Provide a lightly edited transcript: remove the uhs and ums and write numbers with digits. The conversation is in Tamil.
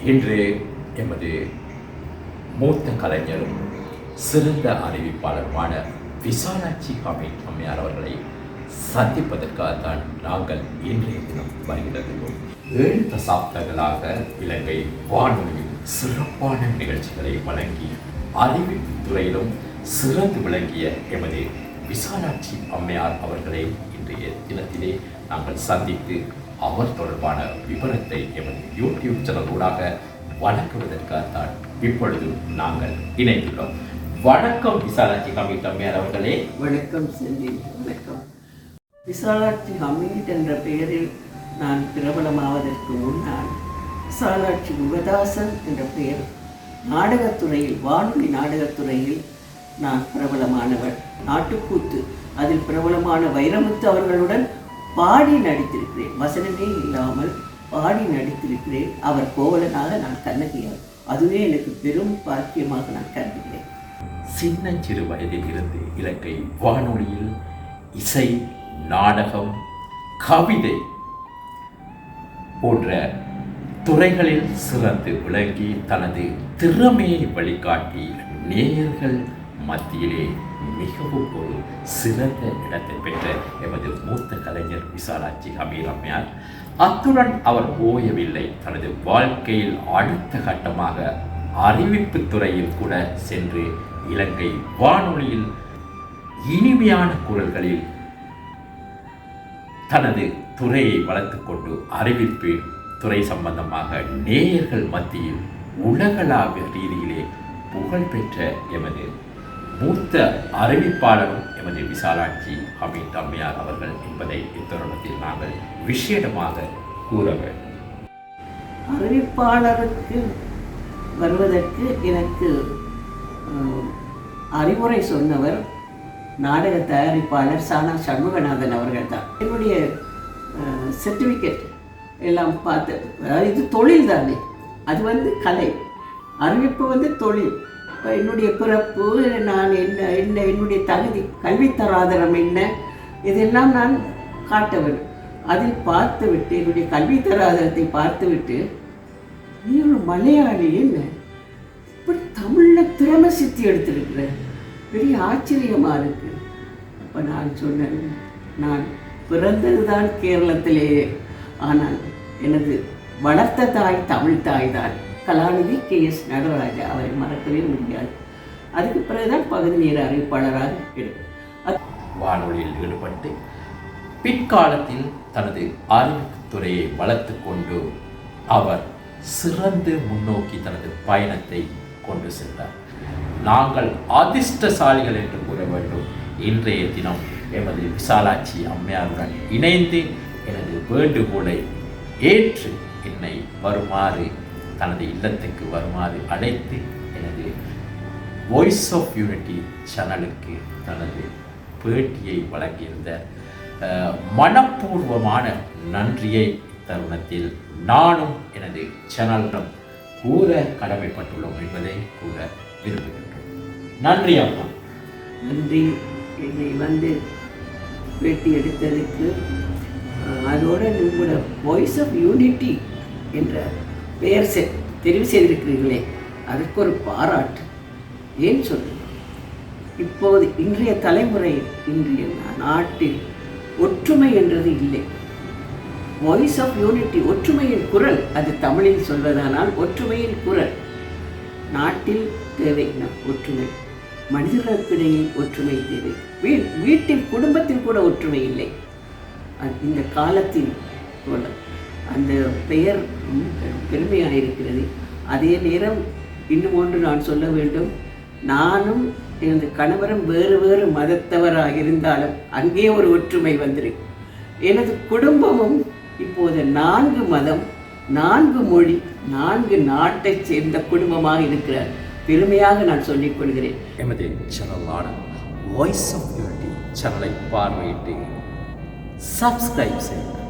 இன்று எமது மூத்த கலைஞரும் சிறந்த அறிவிப்பாளருமான விசாலாட்சி அம்மையார் அவர்களை சந்திப்பதற்காகத்தான் நாங்கள் இன்றைய தினம் வருகிறோம். 7 தசாப்தங்களாக இலங்கை வானொலியில் சிறப்பான நிகழ்ச்சிகளை வழங்கி அறிவிப்பு துறையிலும் சிறந்து விளங்கிய எமது விசாலாட்சி அம்மையார் அவர்களை இன்றைய தினத்திலே நாங்கள் சந்தித்து அவர் தொடர்பான விவரத்தை எமது யூடியூப் சேனலூடாக வழங்குவதற்காகத்தான் இப்பொழுது நாங்கள் இணைந்துள்ளோம். வணக்கம் விசாலாட்சி அம்மையார் அவர்களே. வணக்கம் செல்வி. வணக்கம். விசாலாட்சி ஹமீட் என்ற பெயரில் நான் பிரபலமாவதற்கு முன்னால் விசாலாட்சி யுகதாசன் என்ற பெயர் நாடகத்துறையில், வானொலி நாடகத்துறையில் நான் பிரபலமானவர். நாட்டுக்கூத்து அதில் பிரபலமான வைரமுத்து அவர்களுடன் பாடி நடித்திருக்கிறேன். வசனமே இல்லாமல் பாடி நடித்திருக்கிறேன். அவர் கோவலனாக நான் கண்ணகியார். அதுவே எனக்கு பெரும் பாக்கியமாக நான் கருதுகிறேன். சின்னஞ்சிறு வயதில் இருந்து இலங்கை வானொலியில் இசை, நாடகம், கவிதை போன்ற துறைகளில் சிறந்து விளங்கி தனது திறமையை வழிகாட்டி நேயர்கள் மத்தியிலே மிகவும் ஒரு சிறந்த இடத்தை பெற்ற எமது மூத்த கலைஞர் விசாலாட்சி அம்மையார். அத்துடன் அவர் ஓயவில்லை. தனது வாழ்க்கையில் அடுத்த கட்டமாக அறிவிப்பு துறையில் கூட சென்று இலங்கை வானொலியில் இனிமையான குரல்களில் தனது துறையை வளர்த்து கொண்டு அறிவிப்பு துறை சம்பந்தமாக நேயர்கள் மத்தியில் உலகளாவிய ரீதியிலே புகழ்பெற்ற எமது மூத்த அறிவிப்பாளரும் எமது விசாலாட்சி அம்மையார் அவர்கள் என்பதை இத்தருணத்தில் நாங்கள் விசேடமாக கூற வேண்டும். அறிவிப்பாளருக்கு வருவதற்கு எனக்கு அறிவுரை சொன்னவர் நாடக தயாரிப்பாளர் சானா சண்முகநாதன் அவர்கள் தான். என்னுடைய சர்டிஃபிகேட் எல்லாம் பார்த்து, அதாவது இது தொழில் தானே, அது கலை, அறிவிப்பு தொழில். இப்போ என்னுடைய பிறப்பு, நான் என்னுடைய தகுதி, கல்வித்தராதரம் என்ன, இதெல்லாம் நான் காட்ட வேண்டும். அதில் பார்த்துவிட்டு, என்னுடைய கல்வித்தராதரத்தை பார்த்துவிட்டு, நீ ஒரு மலையாளி என்ன இப்படி தமிழில் திறமை சித்தி எடுத்திருக்கிற, பெரிய ஆச்சரியமாக இருக்கு. அப்போ நான் சொன்னேன், நான் பிறந்தது தான் கேரளத்திலேயே, ஆனால் எனது வளர்த்த தாய் தமிழ் தாய் தான். கலாநிதி KS நடராஜா, அவரை மறக்கவே முடியாது. அதுக்கு பிறகுதான் பகுதி நேர அறிவிப்பாளராக எடுக்கும். வானொலியில் ஈடுபட்டு பிற்காலத்தில் தனது அறிவிப்புத்துறையை வளர்த்து கொண்டு அவர் சிறந்து முன்னோக்கி தனது பயணத்தை கொண்டு சென்றார். நாங்கள் அதிர்ஷ்டசாலிகள் என்று கூற வேண்டும். இன்றைய தினம் எமது விசாலாட்சி அம்மையாருடன் இணைந்து எனது வேண்டுகோளை ஏற்று என்னை வருமாறு, தனது இல்லத்துக்கு வருமாறு அழைத்து எனது வாய்ஸ் ஆஃப் யூனிட்டி சேனலுக்கு தனது பேட்டியை வழங்கியிருந்த மனப்பூர்வமான நன்றியை தருணத்தில் நானும் எனது சேனலிடம் கூற கடமைப்பட்டுள்ளோம் என்பதை கூற விரும்புகின்றோம். நன்றி அம்மா. நன்றி. என்னை பேட்டி எடுத்ததுக்கு, அதோடு உங்களோட வாய்ஸ் ஆஃப் யூனிட்டி என்ற பெயர் தெரிவு செய்திருக்கிறீர்களே, அதற்கு ஒரு பாராட்டு. ஏன் சொல்லுங்கள், இப்போது இன்றைய தலைமுறை, இன்றைய நாட்டில் ஒற்றுமை என்றது இல்லை. வாய்ஸ் ஆஃப் யூனிட்டி, ஒற்றுமையின் குரல், அது தமிழில் சொல்வதானால் ஒற்றுமையின் குரல். நாட்டில் தேவை ஒற்றுமை, மனிதர்களுக்கிடையே ஒற்றுமை தேவை. வீட்டில், குடும்பத்தில் கூட ஒற்றுமை இல்லை. இந்த காலத்தில் அந்த பெயர் பெருமையாக இருக்கிறது. அதே நேரம் இன்னும் ஒன்று நான் சொல்ல வேண்டும். நானும் எனது கணவரும் வேறு வேறு மதத்தவராக இருந்தாலும் அங்கே ஒரு ஒற்றுமை வந்திருக்கு. எனது குடும்பமும் இப்போது 4 மதம், 4 மொழி, 4 நாட்டை சேர்ந்த குடும்பமாக இருக்கிறார். பெருமையாக நான் சொல்லிக் கொள்கிறேன். எமது சேனலான வாய்ஸ் ஆஃப் யூனிட்டி சேனலை பார்வையிட்டு சப்ஸ்கிரைப் செய்யுங்கள்.